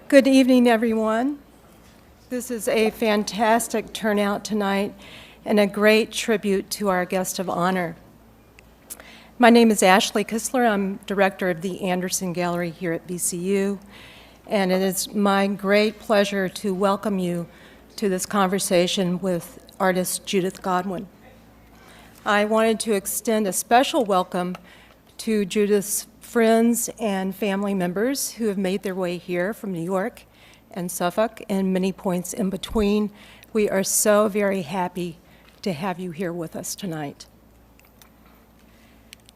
Good evening, everyone. This is a fantastic turnout tonight and a great tribute to our guest of honor. My name is Ashley Kistler. I'm director of the Anderson Gallery here at VCU, and it is my great pleasure to welcome you to this conversation with artist Judith Godwin. I wanted to extend a special welcome to Judith's friends and family members who have made their way here from New York and Suffolk and many points in between. We are so very happy to have you here with us tonight.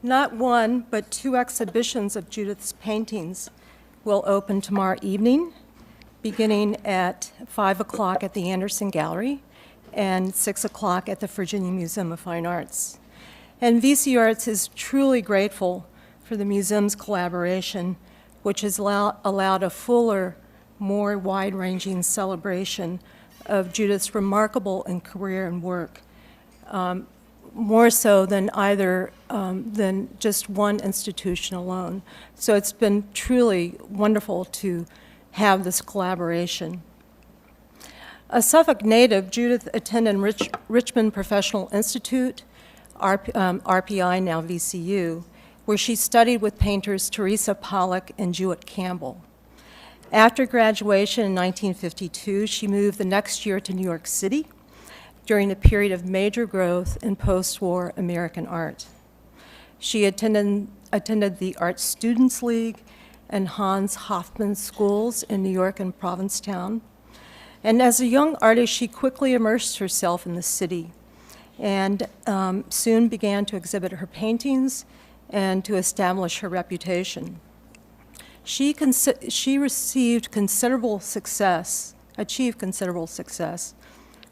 Not one, but two exhibitions of Judith's paintings will open tomorrow evening, beginning at 5 o'clock at the Anderson Gallery and 6 o'clock at the Virginia Museum of Fine Arts. And VCUarts is truly grateful for the museum's collaboration, which has allowed a fuller, more wide-ranging celebration of Judith's remarkable career and work, more so than than just one institution alone. So it's been truly wonderful to have this collaboration. A Suffolk native, Judith attended Richmond Professional Institute, RPI, now VCU, where she studied with painters Teresa Pollock and Jewett Campbell. After graduation in 1952, she moved the next year to New York City during a period of major growth in post-war American art. She attended the Art Students League and Hans Hofmann schools in New York and Provincetown. And as a young artist, she quickly immersed herself in the city and soon began to exhibit her paintings and to establish her reputation. She achieved considerable success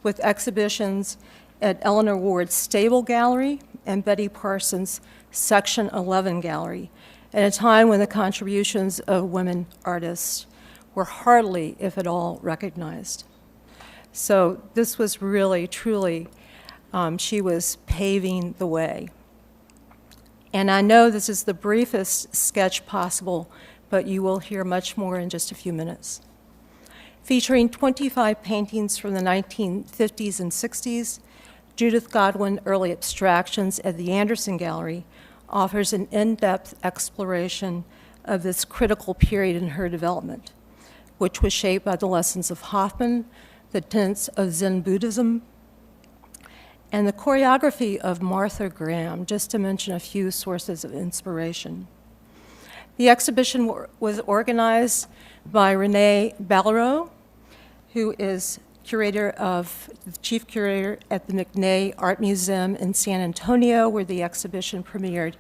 with exhibitions at Eleanor Ward's Stable Gallery and Betty Parsons' Section 11 Gallery, at a time when the contributions of women artists were hardly, if at all, recognized. So this was really, truly, she was paving the way. And I know this is the briefest sketch possible, but you will hear much more in just a few minutes. Featuring 25 paintings from the 1950s and 60s, Judith Godwin, Early Abstractions at the Anderson Gallery, offers an in-depth exploration of this critical period in her development, which was shaped by the lessons of Hofmann, the tenets of Zen Buddhism, and the choreography of Martha Graham, just to mention a few sources of inspiration. The exhibition was organized by Renee Ballereau, who is chief curator at the McNay Art Museum in San Antonio, where the exhibition premiered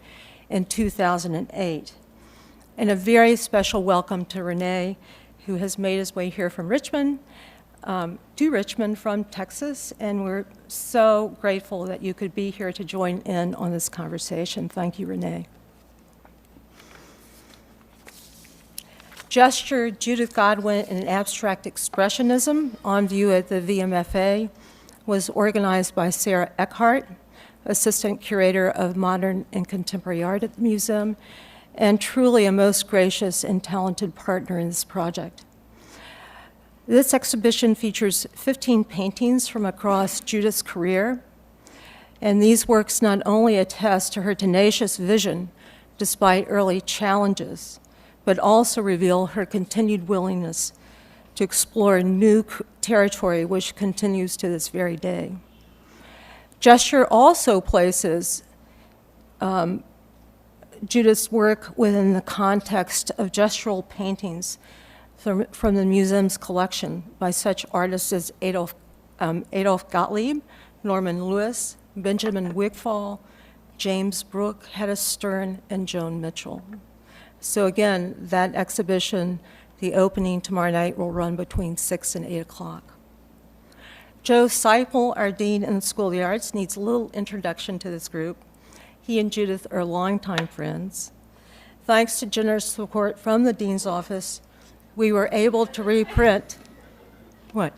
in 2008. And a very special welcome to Renee, who has made his way here from Richmond, from Texas, and we're so grateful that you could be here to join in on this conversation. Thank you, Renee. Gesture, Judith Godwin, and Abstract Expressionism, on view at the VMFA, was organized by Sarah Eckhart, Assistant Curator of Modern and Contemporary Art at the Museum, and truly a most gracious and talented partner in this project. This exhibition features 15 paintings from across Judith's career, and these works not only attest to her tenacious vision despite early challenges, but also reveal her continued willingness to explore new territory, which continues to this very day. Gesture also places Judith's work within the context of gestural paintings from the museum's collection by such artists as Adolf Gottlieb, Norman Lewis, Benjamin Wigfall, James Brooke, Hedda Stern, and Joan Mitchell. So again, that exhibition, the opening tomorrow night, will run between 6 and 8 o'clock. Joe Seipel, our dean in the School of the Arts, needs a little introduction to this group. He and Judith are longtime friends. Thanks to generous support from the dean's office, we were able to reprint, what?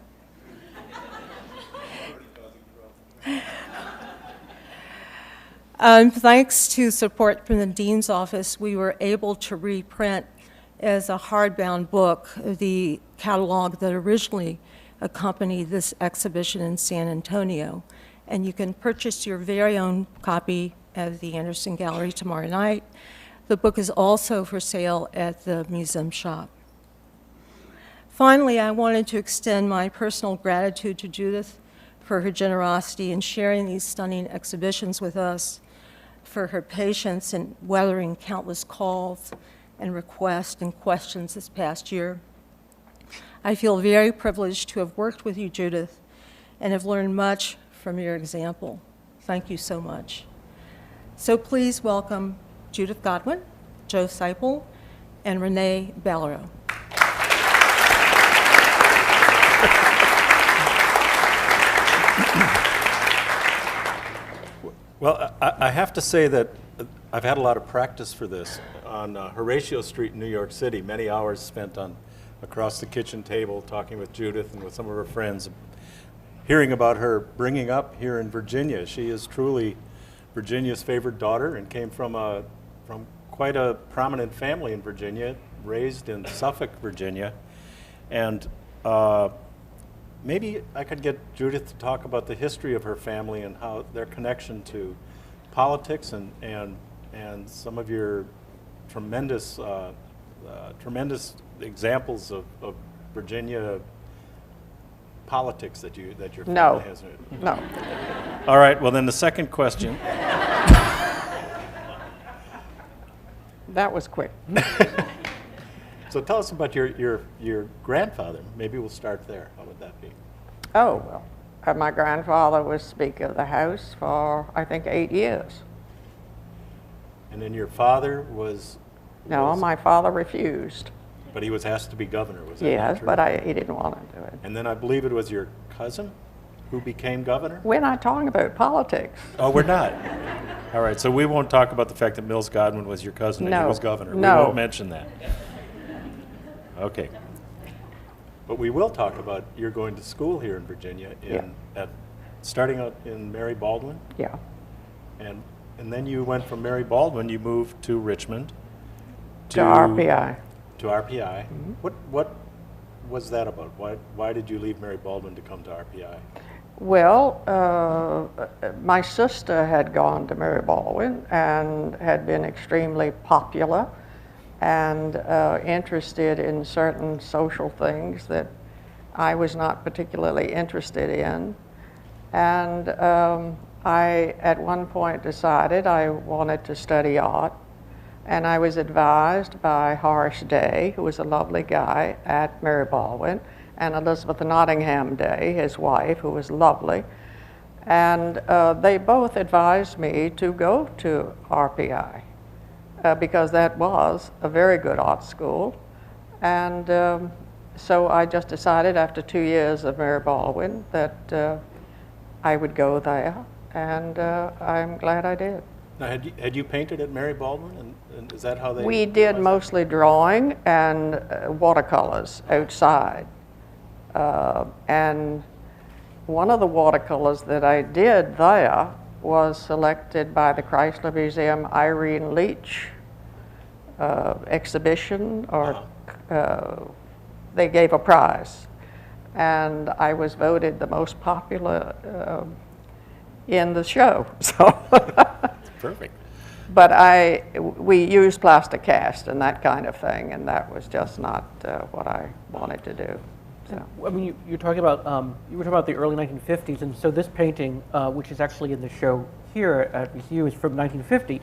Thanks to support from the dean's office, we were able to reprint as a hardbound book the catalog that originally accompanied this exhibition in San Antonio. And you can purchase your very own copy at the Anderson Gallery tomorrow night. The book is also for sale at the museum shop. Finally, I wanted to extend my personal gratitude to Judith for her generosity in sharing these stunning exhibitions with us, for her patience in weathering countless calls and requests and questions this past year. I feel very privileged to have worked with you, Judith, and have learned much from your example. Thank you so much. So please welcome Judith Godwin, Joe Seipel, and Renee Ballereau. Well, I have to say that I've had a lot of practice for this. On Horatio Street in New York City, many hours spent across the kitchen table talking with Judith and with some of her friends, hearing about her bringing up here in Virginia. She is truly Virginia's favorite daughter and came from quite a prominent family in Virginia, raised in Suffolk, Virginia. And maybe I could get Judith to talk about the history of her family and how their connection to politics and some of your tremendous examples of Virginia politics that your family has. No. All right. Well, then the second question. That was quick. So tell us about your grandfather. Maybe we'll start there. How would that be? Oh, well, my grandfather was Speaker of the House for, I think, 8 years. And then your father was? No, my father refused. But he was asked to be governor, was that Yes, true? but he didn't want to do it. And then I believe it was your cousin who became governor? We're not talking about politics. Oh, we're not? All right, so we won't talk about the fact that Mills Godwin was your cousin and he was governor. No. We won't mention that. Okay. But we will talk about you're going to school here in Virginia, starting out in Mary Baldwin? Yeah. And then you went from Mary Baldwin, you moved to Richmond. To RPI. To RPI. Mm-hmm. What was that about? Why did you leave Mary Baldwin to come to RPI? Well, my sister had gone to Mary Baldwin and had been extremely popular and interested in certain social things that I was not particularly interested in. And I, at one point, decided I wanted to study art. And I was advised by Horace Day, who was a lovely guy at Mary Baldwin, and Elizabeth Nottingham Day, his wife, who was lovely. And they both advised me to go to RPI because that was a very good art school. And so I just decided after 2 years of Mary Baldwin that I would go there, and I'm glad I did. Now, had you painted at Mary Baldwin, and is that how they? We did mostly drawing and watercolors outside. And one of the watercolors that I did there was selected by the Chrysler Museum Irene Leach exhibition, or they gave a prize. And I was voted the most popular in the show, so. Perfect. But we used plastic cast and that kind of thing, and that was just not what I wanted to do. So. I mean, you're talking about you were talking about the early 1950s, and so this painting, which is actually in the show here at VCU, is from 1950,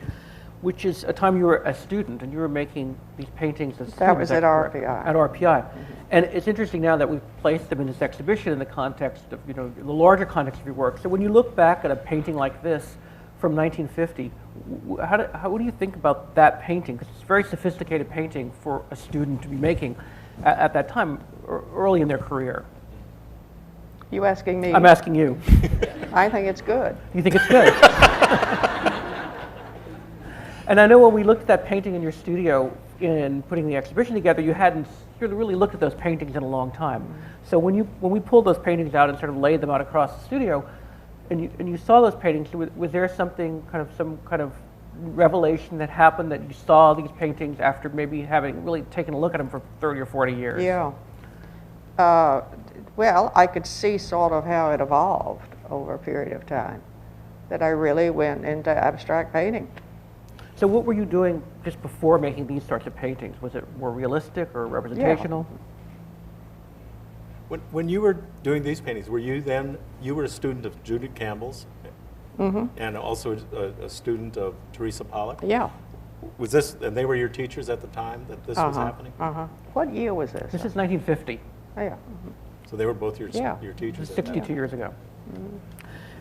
which is a time you were a student and you were making these paintings as that was at RPI. At RPI, mm-hmm. And it's interesting now that we've placed them in this exhibition in the context of the larger context of your work. So when you look back at a painting like this from 1950, what do you think about that painting? Because it's a very sophisticated painting for a student to be making at that time, early in their career. You asking me? I'm asking you. I think it's good. You think it's good? And I know when we looked at that painting in your studio in putting the exhibition together, you hadn't really looked at those paintings in a long time. So when we pulled those paintings out and sort of laid them out across the studio, and you saw those paintings, was there some kind of revelation that happened that you saw these paintings after maybe having really taken a look at them for 30 or 40 years? Yeah. Well, I could see sort of how it evolved over a period of time, that I really went into abstract painting. So what were you doing just before making these sorts of paintings? Was it more realistic or representational? When you were doing these paintings, were you were a student of Judith Campbell's and also a student of Teresa Pollock? Yeah. Was this, and they were your teachers at the time that this was happening? What year was this? This is 1950. Oh, yeah. So they were both your Yeah. teachers. This is at that 62 time. years ago.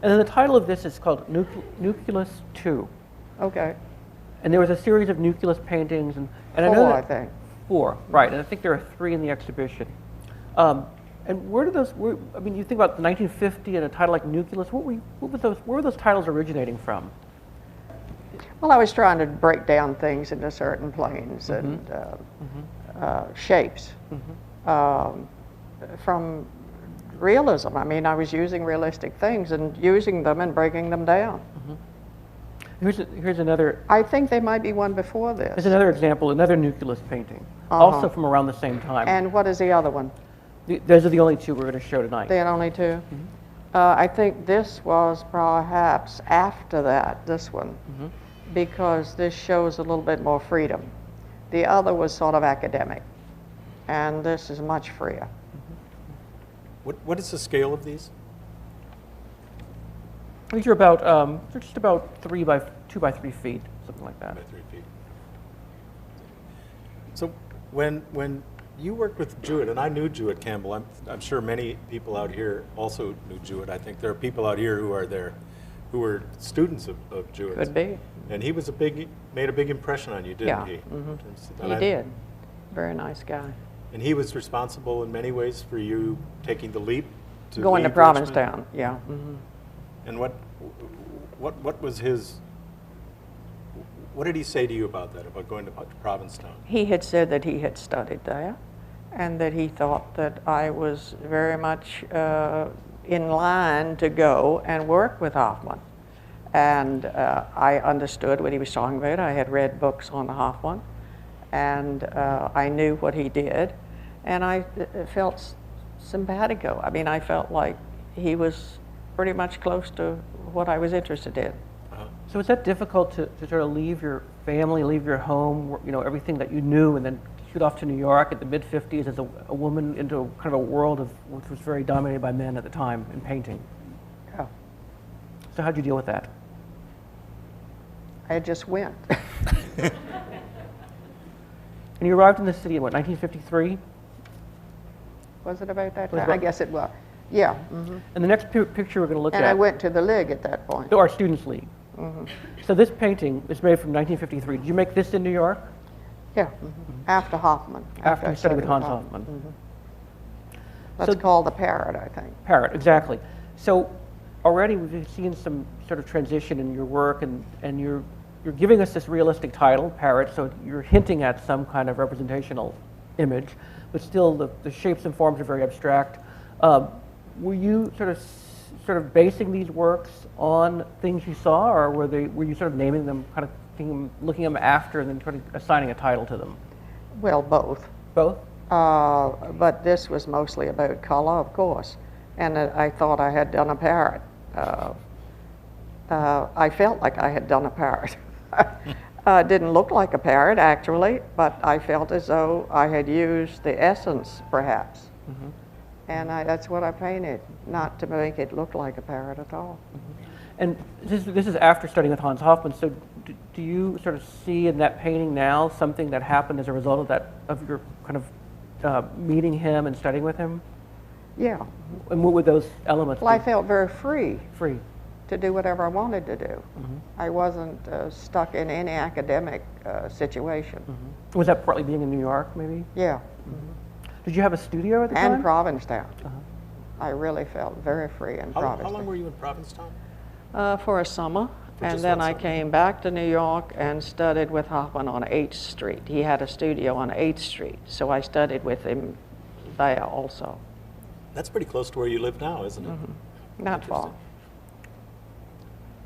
And then the title of this is called Nucleus 2. Okay. And there was a series of Nucleus paintings. And I know Four, that, I think. 4, right. And I think there are 3 in the exhibition. And where do those, I mean, you think about 1950 and a title like Nucleus, where were those titles originating from? Well, I was trying to break down things into certain planes and shapes from realism. I mean, I was using realistic things and using them and breaking them down. Here's another. I think there might be one before this. Here's another example, another Nucleus painting, also from around the same time. And what is the other one? Those are the only 2 we're going to show tonight. The only 2? I think this was perhaps after that, this one, because this shows a little bit more freedom. The other was sort of academic, and this is much freer. What is the scale of these? These are about, they're just about 2 by 3 feet, something like that. By 3 feet. So when you worked with Judith, and I knew Judith Campbell, I'm sure many people out here also knew Judith. I think there are people out here who are there who were students of Judith. Could be. And he was made a big impression on you, didn't he? He did. Very nice guy. And he was responsible in many ways for you taking the leap to Going to leave Provincetown, Richmond? yeah. And what was his? What did he say to you about that? About going to Provincetown? He had said that he had studied there, and that he thought that I was very much in line to go and work with Hofmann. And I understood what he was talking about. I had read books on Hofmann, and I knew what he did, and I felt simpatico. I mean, I felt like he was pretty much close to what I was interested in. So is that difficult to sort of leave your family, leave your home, you know, everything that you knew, and then shoot off to New York at the mid-50s as a woman into kind of a world which was very dominated by men at the time in painting? Yeah. So how'd you deal with that? I just went. And you arrived in the city in what, 1953? Was it about that Was time? it- I guess it was. Yeah. And the next picture we're going to look And at, I went to the League at that point. our Students' League. So this painting is made from 1953. Did you make this in New York? Yeah, after Hofmann. After I you studied with Hans Hoffman. Hofmann. That's So- called the Parrot, I think. Parrot, exactly. So already we've seen some sort of transition in your work, and you're giving us this realistic title, Parrot, so you're hinting at some kind of representational image, but still the shapes and forms are very abstract. Were you sort of basing these works on things you saw, or were you sort of naming them, kind of looking at them after, and then sort of assigning a title to them? Well, both. Both? But this was mostly about color, of course. And I thought I had done a parrot. I felt like I had done a parrot. Didn't look like a parrot, actually, but I felt as though I had used the essence, perhaps. And that's what I painted, not to make it look like a parrot at all. And this is after studying with Hans Hofmann, so do you sort of see in that painting now something that happened as a result of your kind of meeting him and studying with him? Yeah. And what would those elements Well, I be? felt very free Free. to do whatever I wanted to do. I wasn't stuck in any academic situation. Was that partly being in New York, maybe? Yeah, Did you have a studio at the and time? Provincetown. I really felt very free in How Provincetown. long were you in Provincetown? For a summer, and just then one I summer? came back to New York and studied with Hofmann on 8th Street. He had a studio on 8th Street, so I studied with him there also. That's pretty close to where you live now, isn't it? Not far.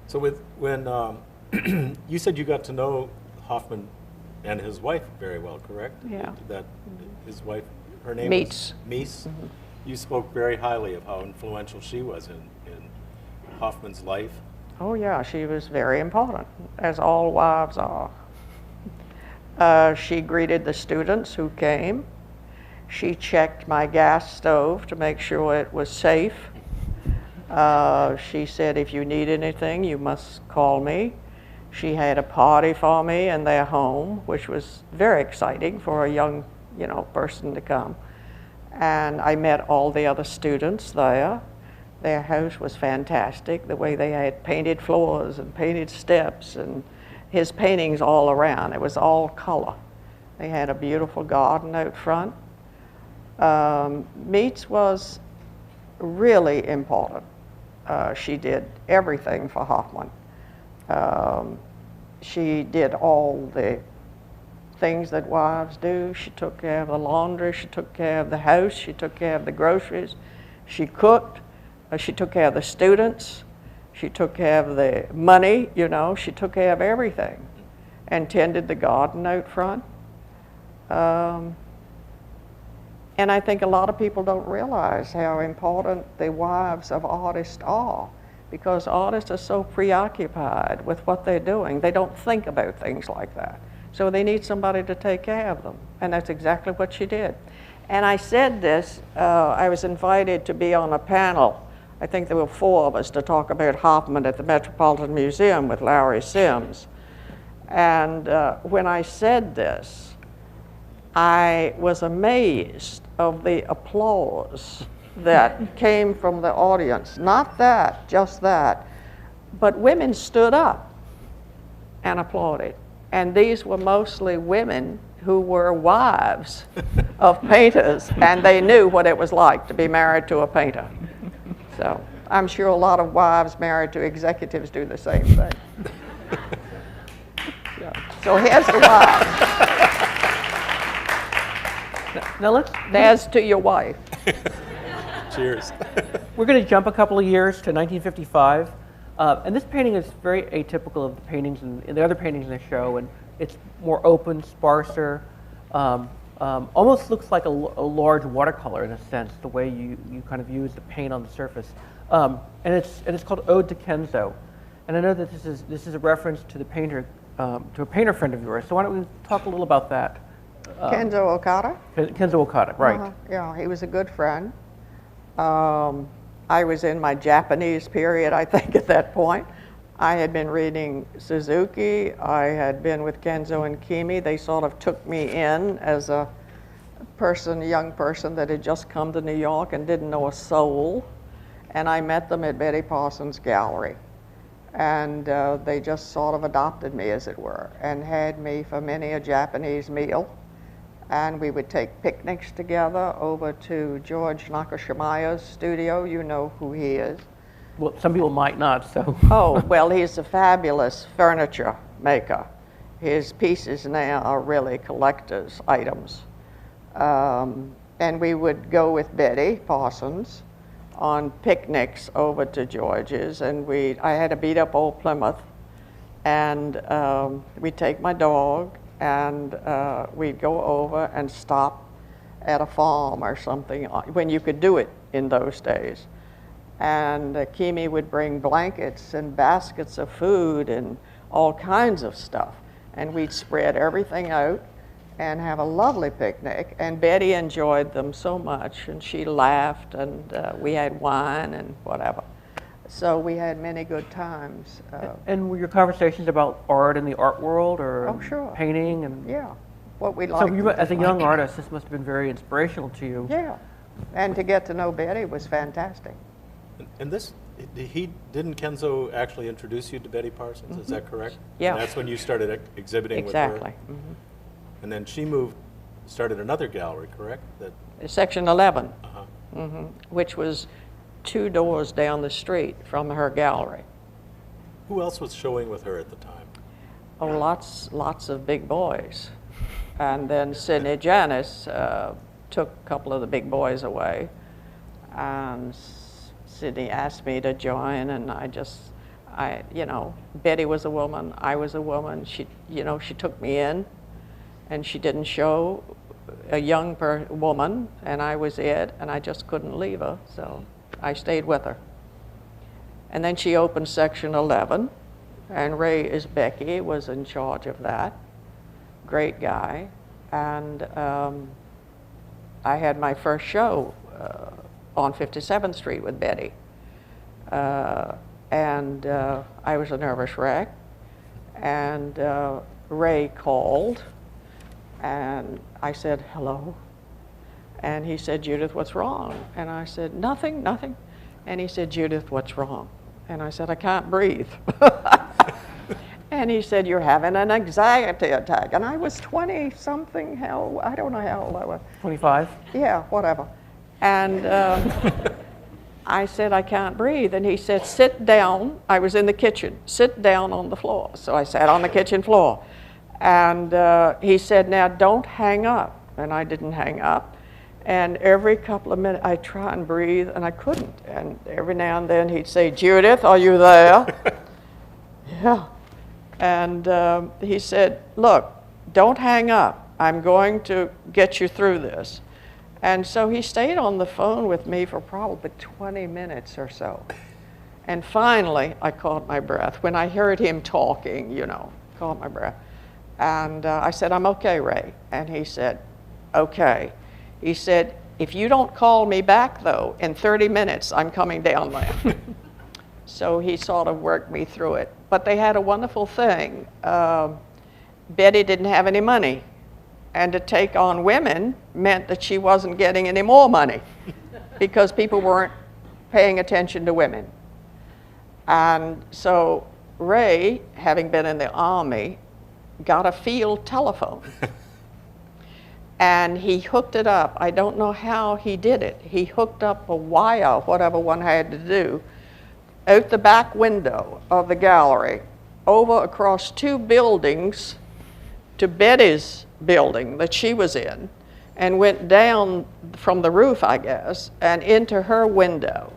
So when you said you got to know Hofmann and his wife very well, correct? Yeah. That his wife, her name Mies. was Mies. You spoke very highly of how influential she was in Hofmann's life. Oh yeah, she was very important, as all wives are. She greeted the students who came. She checked my gas stove to make sure it was safe. She said, if you need anything, you must call me. She had a party for me in their home, which was very exciting for a young, person to come. And I met all the other students there. Their house was fantastic, the way they had painted floors and painted steps and his paintings all around. It was all color. They had a beautiful garden out front. Mies was really important. She did everything for Hofmann. She did all the things that wives do. She took care of the laundry, she took care of the house, she took care of the groceries, she cooked, she took care of the students, she took care of the money, she took care of everything, and tended the garden out front. And I think a lot of people don't realize how important the wives of artists are, because artists are so preoccupied with what they're doing. They don't think about things like that. So they need somebody to take care of them, and that's exactly what she did. And I said this, I was invited to be on a panel, I think there were 4 of us, to talk about Hofmann at the Metropolitan Museum with Larry Sims. And when I said this, I was amazed of the applause that came from the audience. Not that, just that, but women stood up and applauded. And these were mostly women who were wives of painters, and they knew what it was like to be married to a painter. So I'm sure a lot of wives married to executives do the same thing. Yeah. So here's the wives. Now There's to your wife. Cheers. we're going to jump a couple of years to 1955. And this painting is very atypical of the paintings and the other paintings in the show, and it's more open, sparser, almost looks like a large watercolor in a sense, the way you kind of use the paint on the surface. And it's called Ode to Kenzo. And I know that this is a reference to the painter, to a painter friend of yours. So why don't we talk a little about that? Kenzo Okada? Kenzo Okada, right. Yeah, he was a good friend. I was in my Japanese period, I think, at that point. I had been reading Suzuki. I had been with Kenzo and Kimi. They sort of took me in as a young person that had just come to New York and didn't know a soul. And I met them at Betty Parsons' gallery. And they just sort of adopted me, as it were, and had me for many a Japanese meal. And we would take picnics together over to George Nakashimaya's studio. You know who he is. Well, some people might not, so. Oh, well, he's a fabulous furniture maker. His pieces now are really collector's items. And we would go with Betty Parsons on picnics over to George's, and I had a beat up old Plymouth, and we'd take my dog, and we'd go over and stop at a farm or something, when you could do it in those days. And Kimi would bring blankets and baskets of food and all kinds of stuff. And we'd spread everything out and have a lovely picnic. And Betty enjoyed them so much, and she laughed, and we had wine and whatever. So we had many good times. And were your conversations about art in the art world, or Oh, sure. painting? And Yeah, what we so liked. you, as a young artist, this must have been very inspirational to you. Yeah, and to get to know Betty was fantastic. And didn't Kenzo actually introduce you to Betty Parsons? Is that correct? Yeah. And that's when you started exhibiting Exactly. with her? And then she started another gallery, correct? Section 11, Uh-huh. which was 2 doors down the street from her gallery. Who else was showing with her at the time? Oh, lots of big boys. And then Sidney Janis took a couple of the big boys away. And Sidney asked me to join, and Betty was a woman, I was a woman. She took me in, and she didn't show a young woman, and I was it, and I just couldn't leave her, so I stayed with her. And then she opened section 11, and Ray Isbecki was in charge of that. Great guy. And I had my first show on 57th Street with Betty. And I was a nervous wreck. And Ray called, and I said, hello. And he said, Judith, what's wrong? And I said, nothing, nothing. And he said, Judith, what's wrong? And I said, I can't breathe. And he said, you're having an anxiety attack. And I was 20-something, I don't know how old I was. 25? Yeah, whatever. And I said, I can't breathe. And he said, sit down. I was in the kitchen. Sit down on the floor. So I sat on the kitchen floor. And he said, now don't hang up. And I didn't hang up. And every couple of minutes, I'd try and breathe, and I couldn't. And every now and then he'd say, Judith, are you there? Yeah. And he said, look, don't hang up. I'm going to get you through this. And so he stayed on the phone with me for probably 20 minutes or so. And finally, I caught my breath. When I heard him talking, caught my breath. And I said, I'm okay, Ray. And he said, okay. He said, if you don't call me back, though, in 30 minutes, I'm coming down there. So he sort of worked me through it. But they had a wonderful thing. Betty didn't have any money. And to take on women meant that she wasn't getting any more money because people weren't paying attention to women. And so Ray, having been in the Army, got a field telephone. And he hooked it up. I don't know how he did it. He hooked up a wire, whatever one had to do, out the back window of the gallery, over across 2 buildings to Betty's building that she was in, and went down from the roof, I guess, and into her window.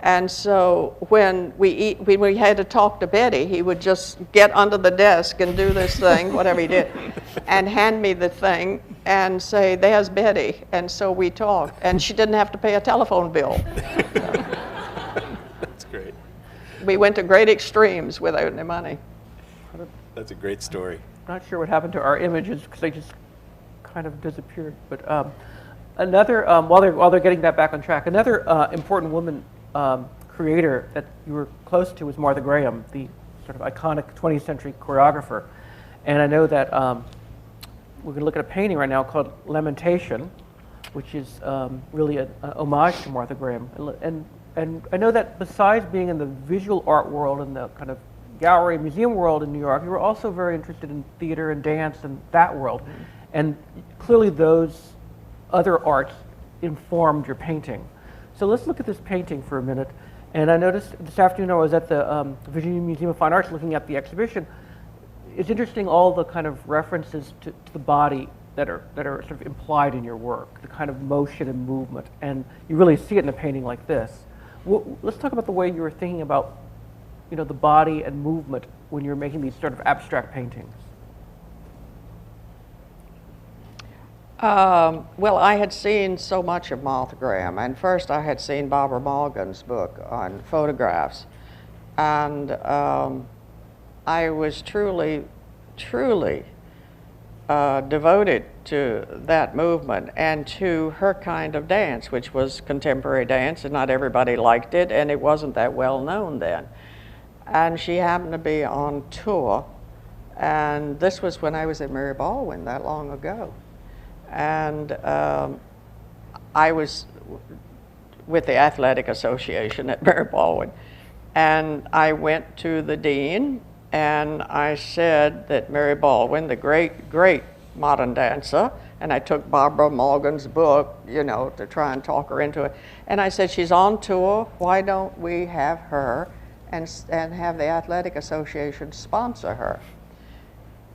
And so when we had to talk to Betty, he would just get under the desk and do this thing, whatever he did, and hand me the thing and say, there's Betty. And so we talked. And she didn't have to pay a telephone bill. That's great. We went to great extremes without any money. That's a great story. Not sure what happened to our images because they just kind of disappeared. But another, while they're getting that back on track, another important woman creator that you were close to was Martha Graham, the sort of iconic 20th century choreographer. And I know that we're going to look at a painting right now called Lamentation, which is really an homage to Martha Graham. And I know that besides being in the visual art world and the kind of gallery museum world in New York, you were also very interested in theater and dance and that world. Mm-hmm. And clearly those other arts informed your painting. So let's look at this painting for a minute. And I noticed this afternoon I was at the Virginia Museum of Fine Arts looking at the exhibition. It's interesting all the kind of references to the body that are sort of implied in your work, the kind of motion and movement. And you really see it in a painting like this. Let's talk about the way you were thinking about the body and movement when you're making these sort of abstract paintings. Well, I had seen so much of Martha Graham, and first I had seen Barbara Morgan's book on photographs, and I was truly devoted to that movement and to her kind of dance, which was contemporary dance, and not everybody liked it, and it wasn't that well known then. And she happened to be on tour, and this was when I was at Mary Baldwin that long ago. And I was with the Athletic Association at Mary Baldwin, and I went to the dean and I said that Mary Baldwin, the great modern dancer, and I took Barbara Morgan's book, to try and talk her into it, and I said, she's on tour, why don't we have her and have the Athletic Association sponsor her?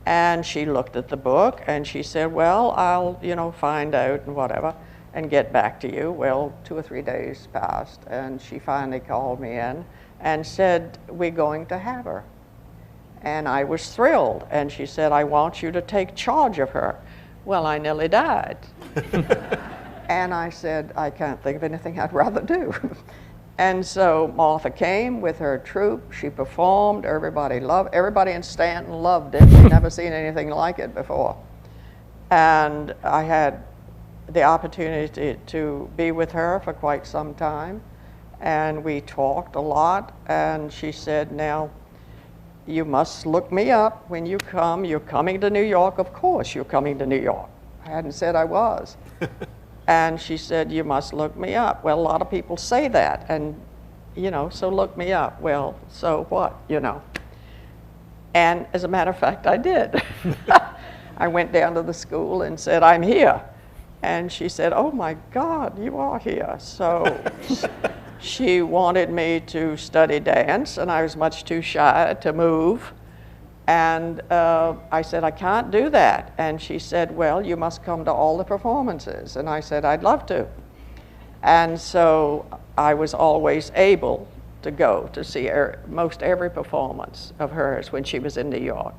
And she looked at the book and she said, well, I'll, find out and whatever and get back to you. Well, 2 or 3 days passed and she finally called me in and said, "We're going to have her." And I was thrilled. And she said, "I want you to take charge of her." Well, I nearly died. And I said, "I can't think of anything I'd rather do." And so Martha came with her troupe. She performed. Everybody in Stanton loved it. They'd never seen anything like it before. And I had the opportunity to be with her for quite some time. And we talked a lot. And she said, "Now, you must look me up when you come. You're coming to New York. Of course you're coming to New York." I hadn't said I was. And she said, "You must look me up." Well, a lot of people say that, and, so look me up. Well, so what, And as a matter of fact, I did. I went down to the school and said, "I'm here." And she said, "Oh my God, you are here." So she wanted me to study dance, and I was much too shy to move. And I said, "I can't do that." And she said, "Well, you must come to all the performances." And I said, "I'd love to." And so I was always able to go to see most every performance of hers when she was in New York.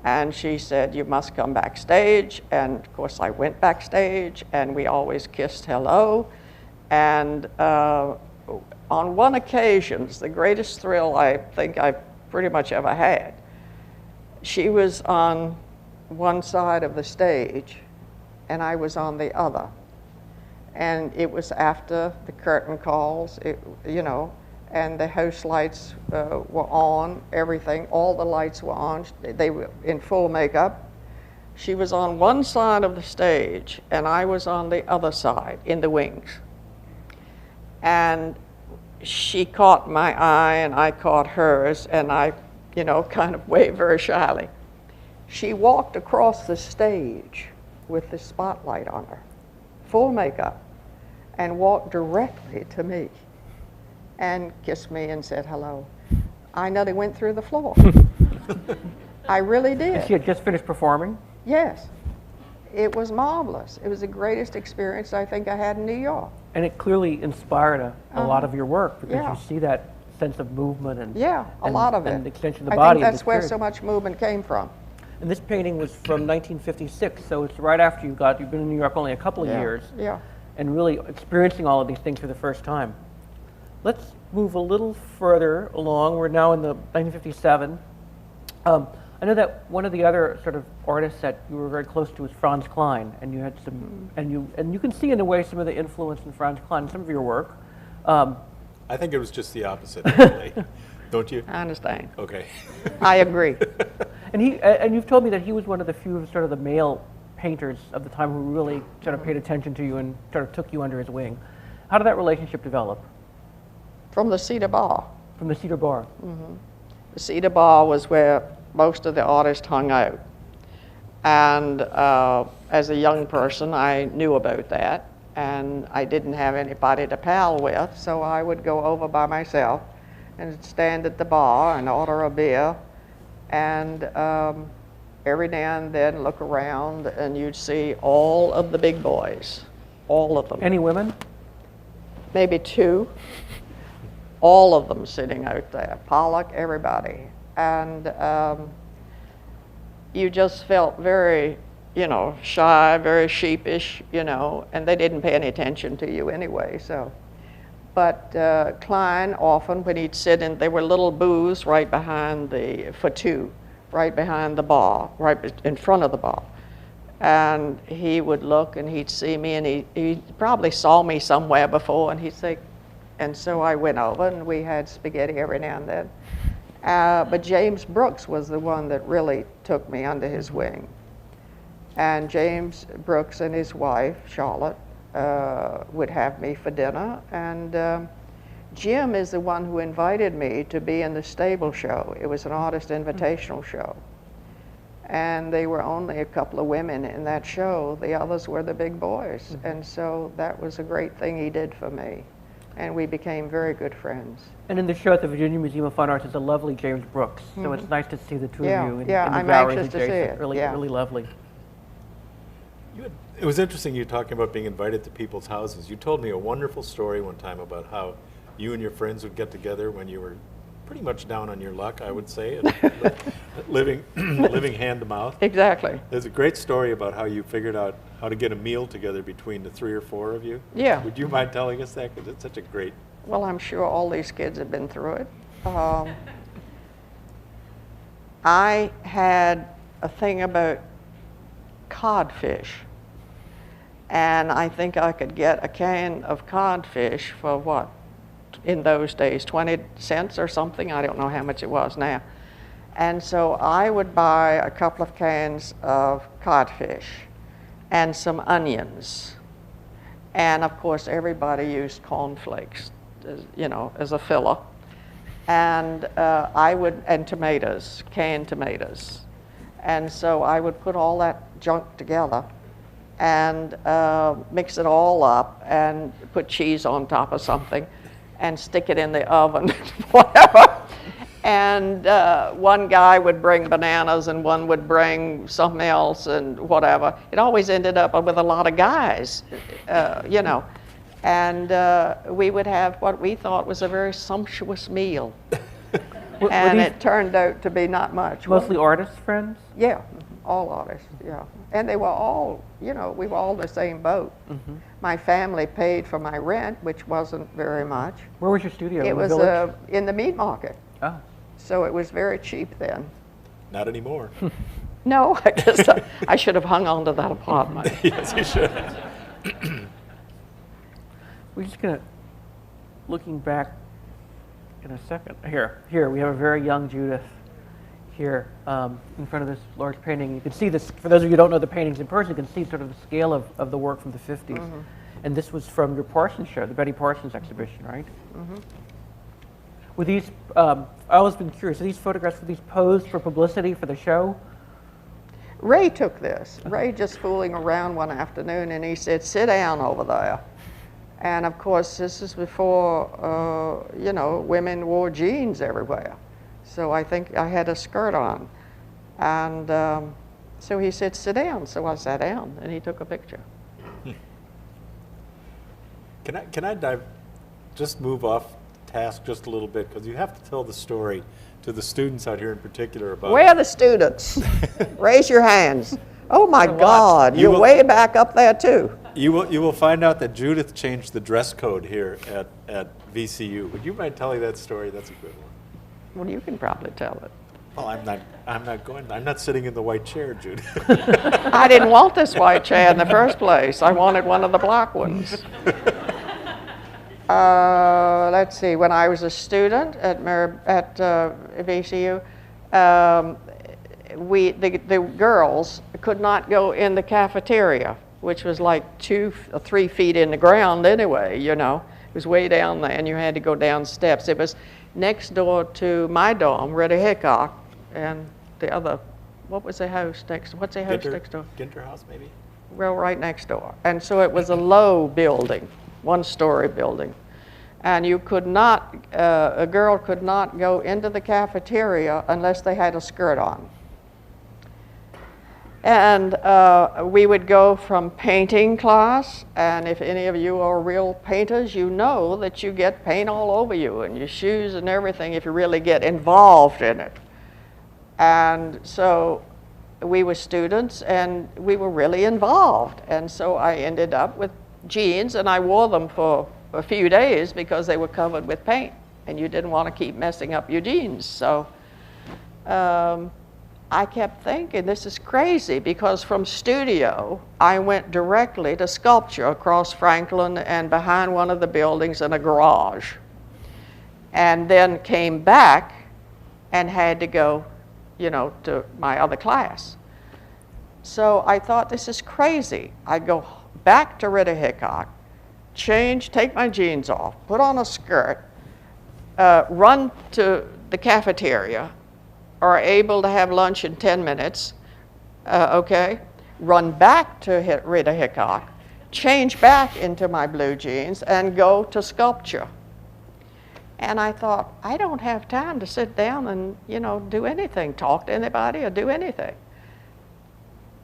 And she said, "You must come backstage." And of course I went backstage, and we always kissed hello. And on one occasion, the greatest thrill I think I pretty much ever had, she was on one side of the stage, and I was on the other. And it was after the curtain calls, and the house lights were on, everything, all the lights were on. They were in full makeup. She was on one side of the stage, and I was on the other side, in the wings. And she caught my eye, and I caught hers, and I kind of waved very shyly. She walked across the stage with the spotlight on her, full makeup, and walked directly to me and kissed me and said hello. I nearly went through the floor. I really did. And she had just finished performing? Yes. It was marvelous. It was the greatest experience I think I had in New York. And it clearly inspired a lot of your work, because Yeah. you see that sense of movement and A lot of it. and the extension of the I body. think of that's this where period. so much movement came from. And this painting was from 1956, so it's right after you've been in New York only a couple of years, Yeah. and really experiencing all of these things for the first time. Let's move a little further along. We're now in the 1957. I know that one of the other sort of artists that you were very close to was Franz Klein, and you had some, and you can see in a way some of the influence in Franz Klein in some of your work. I think it was just the opposite, actually. Don't you? I understand. Okay. I agree. And you've told me that he was one of the few sort of the male painters of the time who really sort of paid attention to you and sort of took you under his wing. How did that relationship develop? From the Cedar Bar. From the Cedar Bar. The Cedar Bar was where most of the artists hung out. And as a young person, I knew about that. And I didn't have anybody to pal with, so I would go over by myself and stand at the bar and order a beer. And every now and then look around, and you'd see all of the big boys, all of them. Any women? Maybe two. All of them sitting out there, Pollock, everybody. And you just felt very, shy, very sheepish, and they didn't pay any attention to you anyway, so. But Klein often, when he'd sit in, there were little booths right behind for two, right behind the bar, right in front of the bar. And he would look and he'd see me, and he probably saw me somewhere before, and he'd say, and so I went over and we had spaghetti every now and then. But James Brooks was the one that really took me under his wing. And James Brooks and his wife, Charlotte, would have me for dinner. And Jim is the one who invited me to be in the stable show. It was an artist invitational show. And they were only a couple of women in that show. The others were the big boys. And so that was a great thing he did for me. And we became very good friends. And in the show at the Virginia Museum of Fine Arts is a lovely James Brooks. So it's nice to see the two of you in the I'm gallery anxious to see adjacent. it. Really, really lovely. It was interesting you talking about being invited to people's houses. You told me a wonderful story one time about how you and your friends would get together when you were pretty much down on your luck, I would say, and living hand to mouth. Exactly. There's a great story about how you figured out how to get a meal together between the 3 or 4 of you. Yeah. Would you mind telling us that? Because it's such a great... Well, I'm sure all these kids have been through it. I had a thing about codfish, and I think I could get a can of codfish for what, in those days, 20 cents or something. I don't know how much it was now. And so I would buy a couple of cans of codfish and some onions. And of course, everybody used cornflakes, you know, as a filler. And and tomatoes, canned tomatoes. And so I would put all that junk together and mix it all up and put cheese on top of something and stick it in the oven, whatever. And one guy would bring bananas and one would bring something else and whatever. It always ended up with a lot of guys, you know. And we would have what we thought was a very sumptuous meal. And it turned out to be not much. Mostly artist friends? Yeah, all artists, yeah. And they were all, you know, we were all in the same boat. Mm-hmm. My family paid for my rent, which wasn't very much. Where was your studio? It in was the village? in the meat market. Oh. So it was very cheap then. Not anymore. No, I guess I should have hung on to that apartment. Yes, you should. We're just gonna, looking back in a second. Here, we have a very young Judith here in front of this large painting. You can see this, for those of you who don't know the paintings in person, you can see sort of the scale of the work from the 50s. Mm-hmm. And this was from your Parsons show, the Betty Parsons exhibition, right? Mm-hmm. Were these, I've always been curious, are these photographs, were these posed for publicity for the show? Ray took this. Ray just fooling around one afternoon, and he said, "Sit down over there." And of course, this is before, you know, women wore jeans everywhere. So I think I had a skirt on. And so he said, "Sit down." So I sat down, and he took a picture. Can I just move off task just a little bit? Because you have to tell the story to the students out here in particular about... Where are the students? Raise your hands. Oh my God, you're way back up there too. You will find out that Judith changed the dress code here at VCU. Would you mind telling that story? That's a good one. Well, you can probably tell it. Well, I'm not sitting in the white chair, Judith. I didn't want this white chair in the first place. I wanted one of the black ones. Let's see, when I was a student at VCU, the girls could not go in the cafeteria, which was like 2 or 3 feet in the ground anyway, you know. It was way down there, and you had to go down steps. It was next door to my dorm, Rita Hickok, and the other, what was the house next, what's the house next door? Ginter House, maybe? Well, right next door. And so it was a low building, 1-story building. And you could not, a girl could not go into the cafeteria unless they had a skirt on. And we would go from painting class, and if any of you are real painters, you know that you get paint all over you and your shoes and everything if you really get involved in it. And so we were students and we were really involved. And so I ended up with jeans, and I wore them for a few days because they were covered with paint and you didn't want to keep messing up your jeans. So I kept thinking, this is crazy, because from studio I went directly to sculpture across Franklin and behind one of the buildings in a garage, and then came back and had to go, you know, to my other class. So I thought, this is crazy. I'd go back to Rita Hickok, change, take my jeans off, put on a skirt, run to the cafeteria, are able to have lunch in 10 minutes, okay, run back to Rita Hickok, change back into my blue jeans, and go to sculpture. And I thought, I don't have time to sit down and, you know, do anything, talk to anybody or do anything.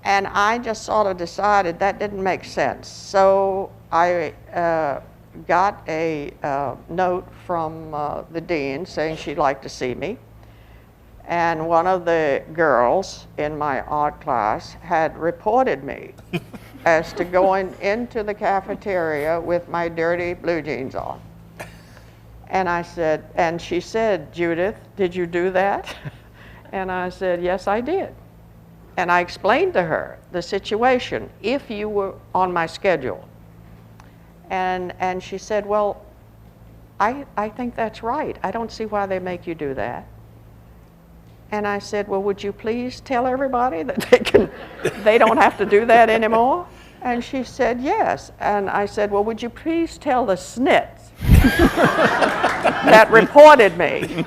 And I just sort of decided that didn't make sense. So I got a note from the dean saying she'd like to see me. And one of the girls in my art class had reported me as to going into the cafeteria with my dirty blue jeans on. And I said, and she said, "Judith, did you do that?" And I said, "Yes, I did." And I explained to her the situation, if you were on my schedule. And she said, "Well, I think that's right. I don't see why they make you do that." And I said, "Well, would you please tell everybody that they don't have to do that anymore?" And she said, "Yes." And I said, "Well, would you please tell the snits that reported me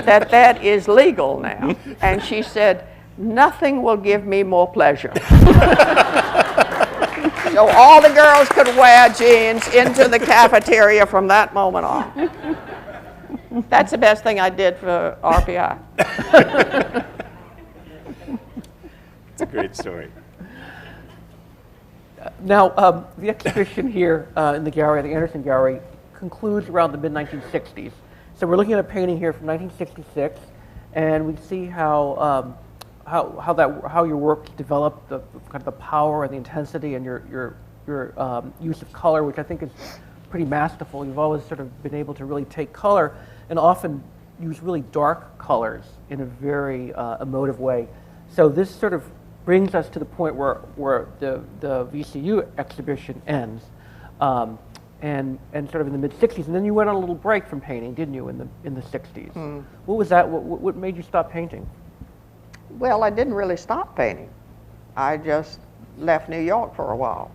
that is legal now?" And she said, "Nothing will give me more pleasure." So all the girls could wear jeans into the cafeteria from that moment on. That's the best thing I did for RPI. It's a great story. Now, the exhibition here in the gallery, the Anderson Gallery, concludes around the mid-1960s. So we're looking at a painting here from 1966, and we see how your work developed, the kind of the power and the intensity, and your use of color, which I think is pretty masterful. You've always sort of been able to really take color and often use really dark colors in a very emotive way. So this sort of brings us to the point where the VCU exhibition ends, and sort of in the mid-60s. And then you went on a little break from painting, didn't you, in the 60s? What was that? What made you stop painting? Well, I didn't really stop painting. I just left New York for a while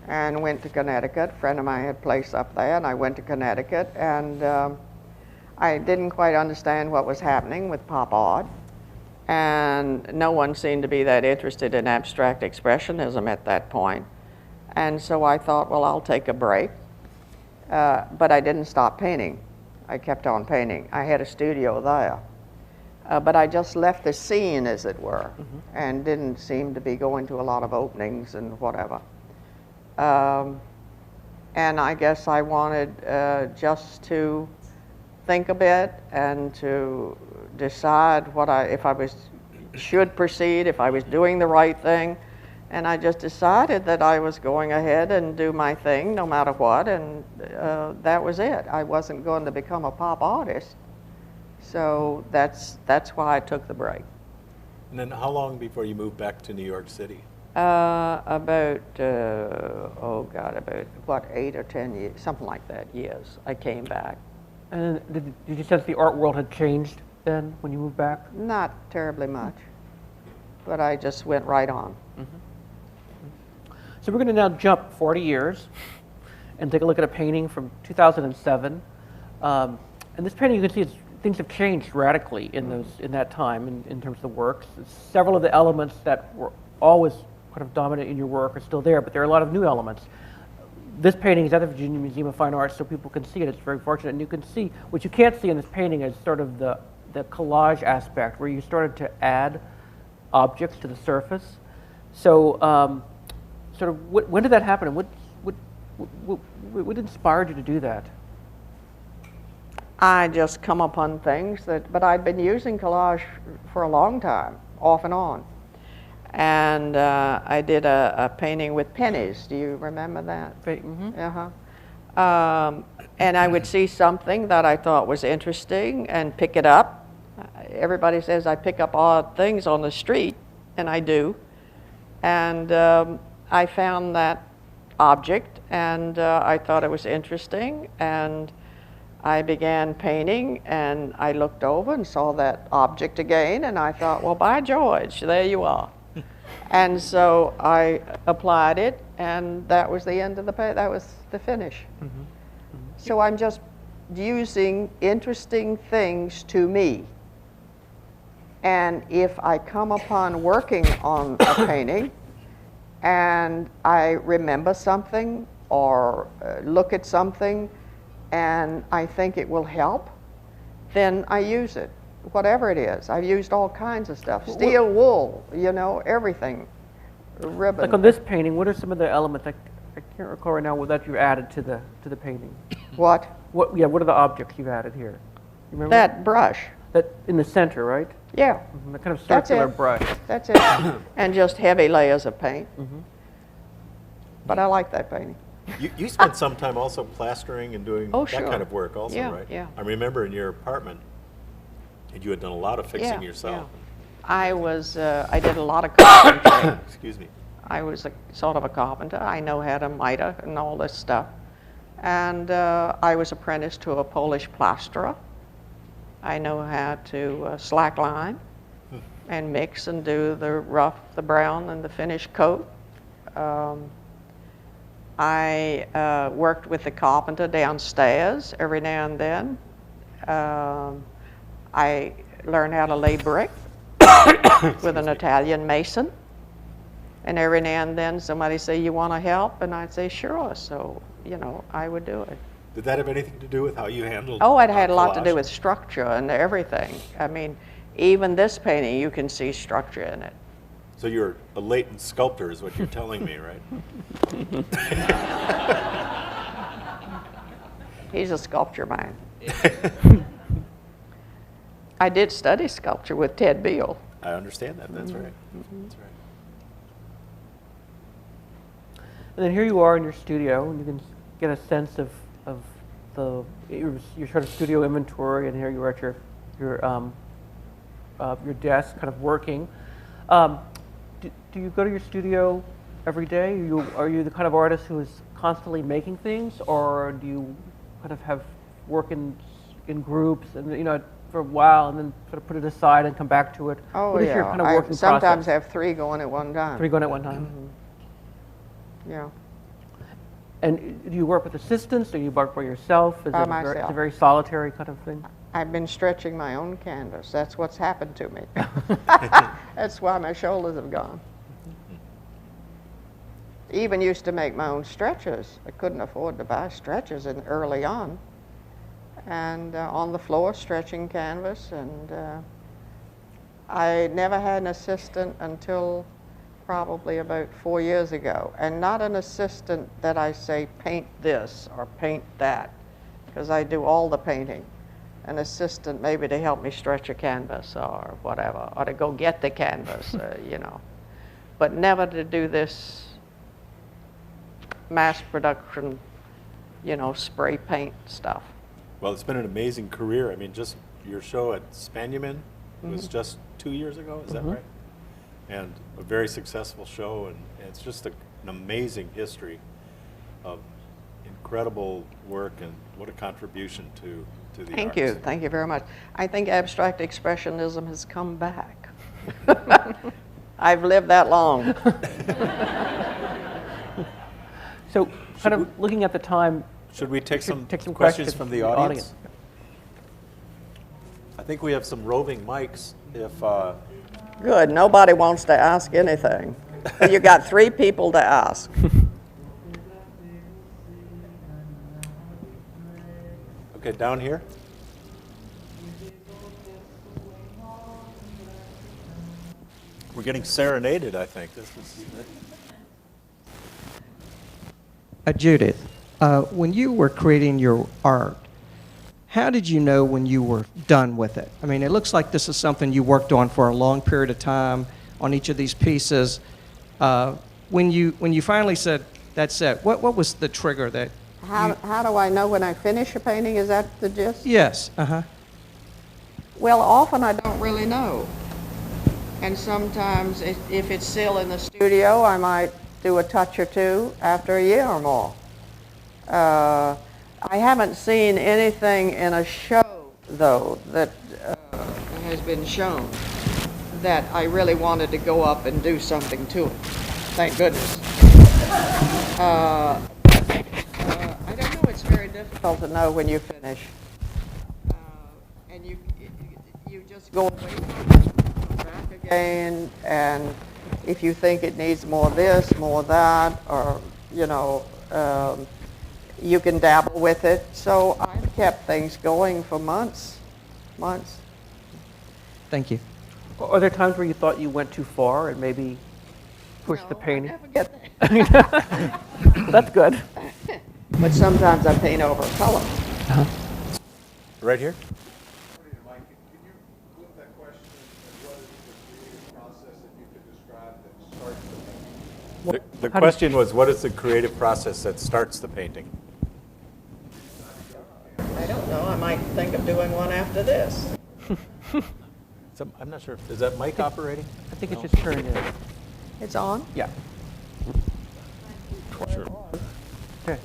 and went to Connecticut. A friend of mine had a place up there, and I went to Connecticut, and I didn't quite understand what was happening with pop art, and no one seemed to be that interested in abstract expressionism at that point. And so I thought, well, I'll take a break. But I didn't stop painting. I kept on painting. I had a studio there. But I just left the scene, as it were, and didn't seem to be going to a lot of openings and whatever. And I guess I wanted just to think a bit and to decide if I should proceed, if I was doing the right thing. And I just decided that I was going ahead and do my thing no matter what, and that was it. I wasn't going to become a pop artist. So that's why I took the break. And then how long before you moved back to New York City? About 8 or 10 years, something like that, years. I came back. And did you sense the art world had changed then when you moved back? Not terribly much, but I just went right on. So we're going to now jump 40 years and take a look at a painting from 2007. And this painting, you can see things have changed radically in that time in terms of the works. Several of the elements that were always kind of dominant in your work are still there, but there are a lot of new elements. This painting is at the Virginia Museum of Fine Arts, so people can see it. It's very fortunate. And you can see, what you can't see in this painting is sort of the collage aspect, where you started to add objects to the surface. So sort of, when did that happen, and what inspired you to do that? I just come upon things but I'd been using collage for a long time, off and on. And I did a painting with pennies. Do you remember that? Mm-hmm. And I would see something that I thought was interesting and pick it up. Everybody says I pick up odd things on the street, and I do. And I found that object, and I thought it was interesting, and I began painting, and I looked over and saw that object again, and I thought, well, by George, there you are. And so I applied it, and that was the end of that was the finish. So I'm just using interesting things to me. And if I come upon working on a painting, and I remember something or look at something and I think it will help, then I use it, whatever it is. I've used all kinds of stuff, steel wool, everything, ribbon. Like on this painting, what are some of the elements? Like, I can't recall right now what that you added to the painting. What? What are the objects you've added here? You remember? That brush. That in the center, right? Yeah, The kind of That's circular it. brush. that's it. And just heavy layers of paint. But I like that painting. You spent some time also plastering and doing Oh, that sure. kind of work also, Yeah, right? yeah. I remember in your apartment, and you had done a lot of fixing yourself. I did a lot of carpentry. Excuse me. I was sort of a carpenter. I know how to miter and all this stuff. And I was apprenticed to a Polish plasterer. I know how to slackline and mix and do the rough, the brown, and the finish coat. I worked with the carpenter downstairs every now and then. I learned how to lay brick with an Italian mason. And every now and then somebody say, "You want to help?" And I'd say, "Sure." So, I would do it. Did that have anything to do with how you handled Oh, it had a lot to do collage? with structure and everything. I mean, even this painting, you can see structure in it. So you're a latent sculptor is what you're telling me, right? He's a sculpture man. I did study sculpture with Ted Beale. I understand that. That's right. That's right. And then here you are in your studio, and you can get a sense of your sort of studio inventory. And here you are at your desk, kind of working. Do you go to your studio every day? Are you the kind of artist who is constantly making things, or do you kind of have work in groups and for a while and then sort of put it aside and come back to it? Oh, What is yeah. your kind of I working sometimes process? have 3 going at one time. 3 going at one time. Yeah. And do you work with assistants? Do you work by yourself? Is By it myself. It's a very solitary kind of thing? I've been stretching my own canvas. That's what's happened to me. That's why my shoulders have gone. Even used to make my own stretchers. I couldn't afford to buy stretchers early on. And on the floor, stretching canvas. And I never had an assistant until probably about 4 years ago. And not an assistant that I say paint this or paint that, because I do all the painting. An assistant maybe to help me stretch a canvas or whatever, or to go get the canvas, But never to do this mass production, spray paint stuff. Well, it's been an amazing career. I mean, just your show at Spanuman was just 2 years ago, is that right? And a very successful show, and it's just an amazing history of incredible work, and what a contribution to the Thank arts. you. Thank you very much. I think abstract expressionism has come back. I've lived that long. So kind of looking at the time, Should we take some questions questions from the audience? I think we have some roving mics. If Good. Nobody wants to ask anything. You got 3 people to ask. okay, down here. We're getting serenaded, I think. This is. Judith, when you were creating your art, how did you know when you were done with it? I mean, it looks like this is something you worked on for a long period of time on each of these pieces. When you finally said, that's it, what was the trigger that? How do I know when I finish a painting? Is that the gist? Yes, Well, often I don't really know. And sometimes if it's still in the studio, I might do a touch or two after a year or more. I haven't seen anything in a show, though, that has been shown that I really wanted to go up and do something to it. Thank goodness. I don't know, it's very difficult to know when you finish. And you just go away from it, come back again, and if you think it needs more this, more that, or, you can dabble with it. So I've kept things going for months. Thank you. are there times where you thought you went too far and maybe push the painting. I never get that. That's good. But sometimes I paint over color. Right here? Mike, can you flip that question and what is the creative process that you could describe that starts the painting? The How do you- question was, what is the creative process that starts the painting? I don't know, I might think of doing one after this. I'm not sure, is that mic operating? I think it's just turned in. It's on? Yeah. Sure. Okay.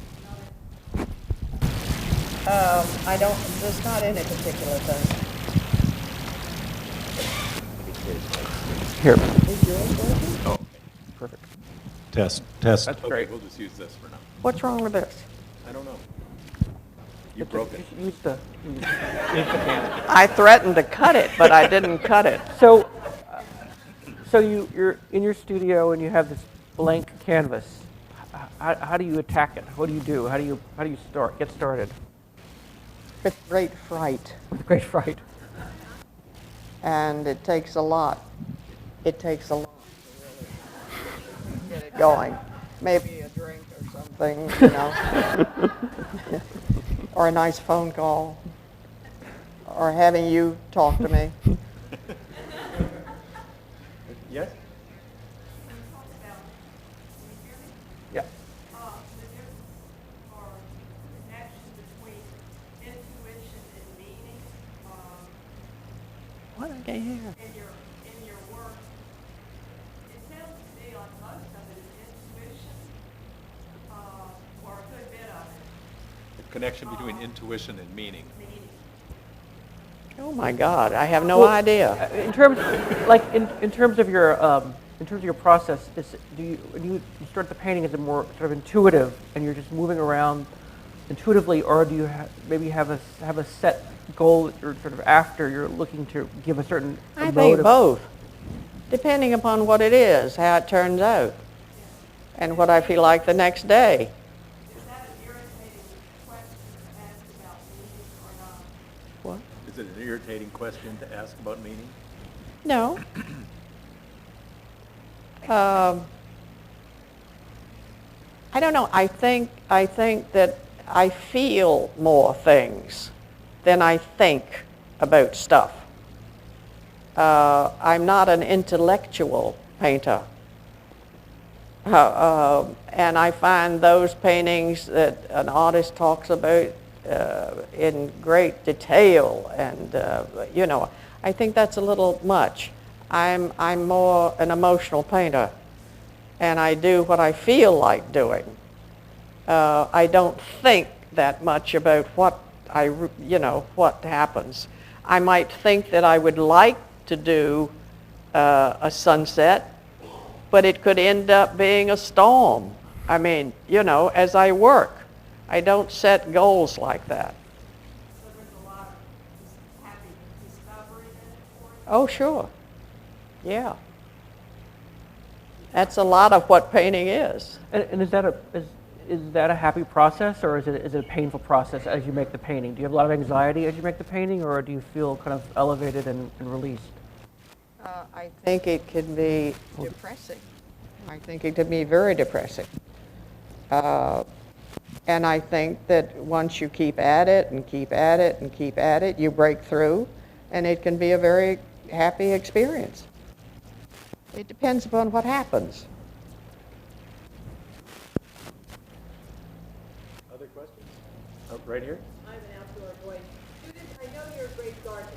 I don't, there's not any particular thing. Here. Is yours working? Oh, Perfect. test. That's Okay, great. we'll just use this for now. What's wrong with this? I don't know. You broke it. Use the can. I threatened to cut it, but I didn't cut it. So, you're in your studio and you have this blank canvas. How do you attack it? What do you do? How do you get started? It's great fright, With great fright. and it takes a lot. It takes a lot to really get it going. Maybe a drink or something, you know, or a nice phone call, or having you talk to me. Yes? Yeah. The difference or connection between intuition and meaning What I can hear? in your work. It sounds to me like most of it is intuition, or a good bit of it, The connection between intuition and meaning. meaning. Oh my God, I have no idea. In terms, in terms of your process, when you start the painting, is it more sort of intuitive, and you're just moving around intuitively, or do you maybe have a set goal that you're sort of after? You're looking to give a certain I mode think of- both, depending upon what it is, how it turns out, and what I feel like the next day. Is that an irritating question to ask about meaning or not? What? Is it an irritating question to ask about meaning? No. I don't know. I think that I feel more things than I think about stuff. I'm not an intellectual painter. And I find those paintings that an artist talks about in great detail, and you know, I think that's a little much. I'm more an emotional painter, and I do what I feel like doing. I don't think that much about what what happens. I might think that I would like to do a sunset, but it could end up being a storm. I mean, as I work, I don't set goals like that. So there's a lot of happy discovery in it for you? Oh, sure. Yeah. That's a lot of what painting is. And is that a happy process, or is it a painful process as you make the painting? Do you have a lot of anxiety as you make the painting, or do you feel kind of elevated and released? I think it can be depressing. I think it can be very depressing. And I think that once you keep at it and keep at it and keep at it, you break through, and it can be a very happy experience. It depends upon what happens. Other questions? Oh, right here? I'm an outdoor boy. Judith, I know you're a great gardener,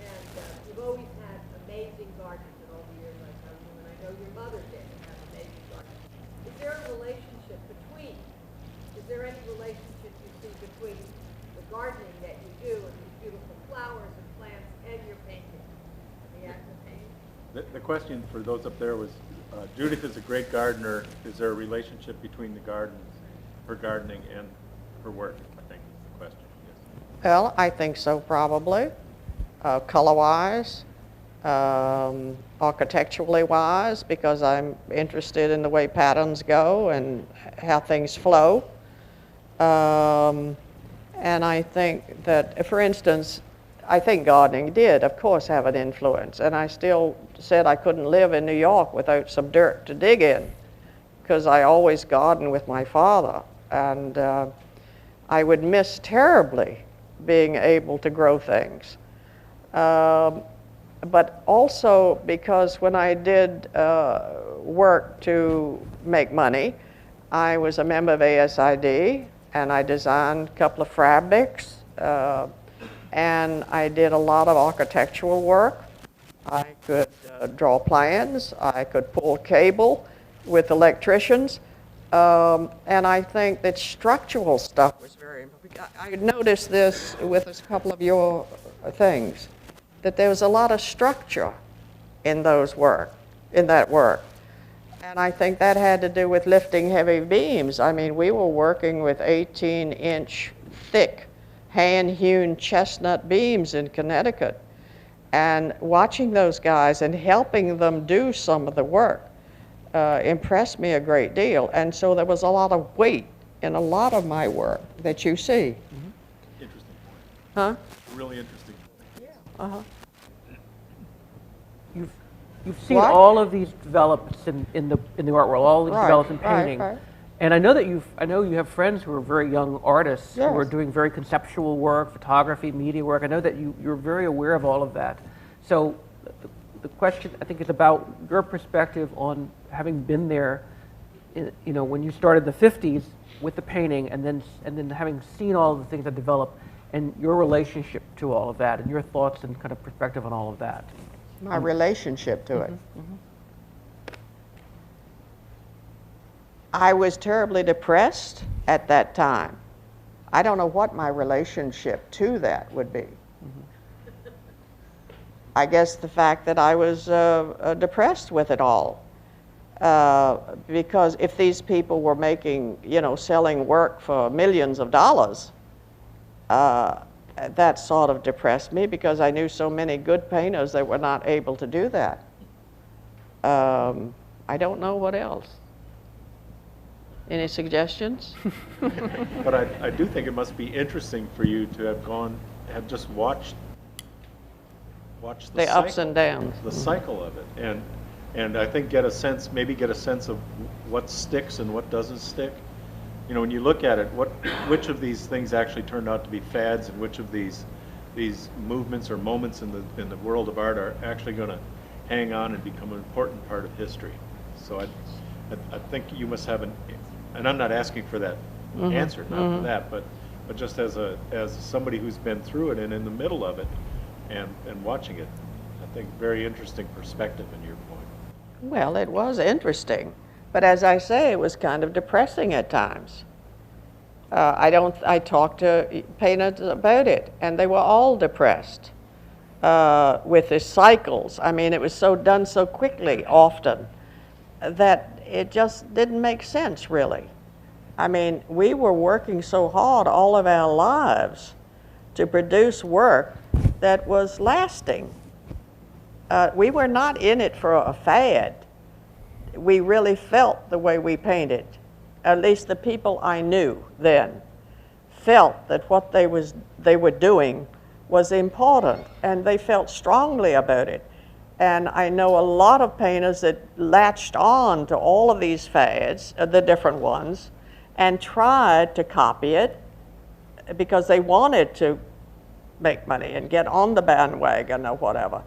and you've always had amazing gardens in all the years I've known you, and I know your mother did have amazing gardens. Is there a relationship between, is there any relationship you see between the gardening that you do and these beautiful flowers and plants and your painting, and the act of painting? The question for those up there was, Judith is a great gardener. Is there a relationship between the gardens, her gardening, and her work? I think is the question. Yes. Well, I think so, probably. Color-wise, architecturally wise, because I'm interested in the way patterns go and how things flow. And I think that, for instance, I think gardening did, of course, have an influence. And I still said I couldn't live in New York without some dirt to dig in, because I always gardened with my father. And I would miss terribly being able to grow things. But also because when I did work to make money, I was a member of ASID, and I designed a couple of fabrics, and I did a lot of architectural work. I could draw plans, I could pull cable with electricians, and I think that structural stuff was very important. I noticed this with a couple of your things, that there was a lot of structure in that work. And I think that had to do with lifting heavy beams. I mean, we were working with 18-inch thick, hand-hewn chestnut beams in Connecticut. And watching those guys and helping them do some of the work impressed me a great deal. And so there was a lot of weight in a lot of my work that you see. Interesting point. Huh? Really interesting point. Uh-huh. You've seen What? all of these developments in the art world, all these Right, developments in right, painting. right. And I know you have friends who are very young artists who are Yes. doing very conceptual work, photography, media work. I know that you're very aware of all of that. So the question, I think, is about your perspective on having been there, when you started in the 50s with the painting, and then having seen all of the things that develop, and your relationship to all of that, and your thoughts and kind of perspective on all of that. My relationship to it. I was terribly depressed at that time. I don't know what my relationship to that would be. I guess the fact that I was depressed with it all. Because if these people were making, selling work for millions of dollars, that sort of depressed me, because I knew so many good painters that were not able to do that. I don't know what else. Any suggestions? But I do think it must be interesting for you to have just watched The ups and downs. the cycle of it, and I think get a sense of what sticks and what doesn't stick. When you look at it, which of these things actually turned out to be fads, and which of these movements or moments in the world of art are actually going to hang on and become an important part of history. So I think you must have and I'm not asking for that answer, not for that, but just as somebody who's been through it and in the middle of it and watching it, I think very interesting perspective in your point. Well, it was interesting, but as I say, it was kind of depressing at times. I talked to painters about it, and they were all depressed with the cycles. I mean, it was done so quickly often that it just didn't make sense, really. I mean, we were working so hard all of our lives to produce work that was lasting. We were not in it for a fad. We really felt the way we painted. At least the people I knew then felt that what they were doing was important, and they felt strongly about it. And I know a lot of painters that latched on to all of these fads, the different ones, and tried to copy it because they wanted to make money and get on the bandwagon or whatever.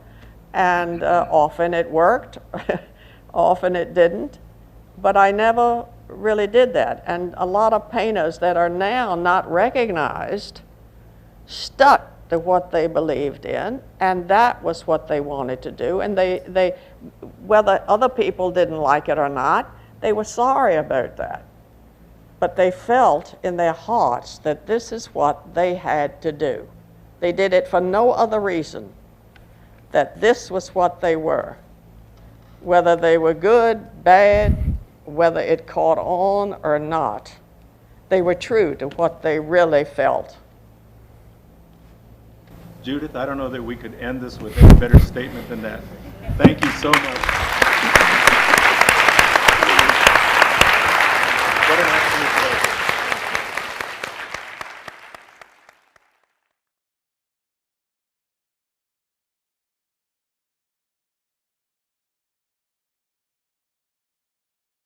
And often it worked, often it didn't. But I never really did that. And a lot of painters that are now not recognized stuck to what they believed in, and that was what they wanted to do. And they whether other people didn't like it or not, they were sorry about that. But they felt in their hearts that this is what they had to do. They did it for no other reason, that this was what they were. Whether they were good, bad, whether it caught on or not, they were true to what they really felt. Judith, I don't know that we could end this with a better statement than that. Thank you so much.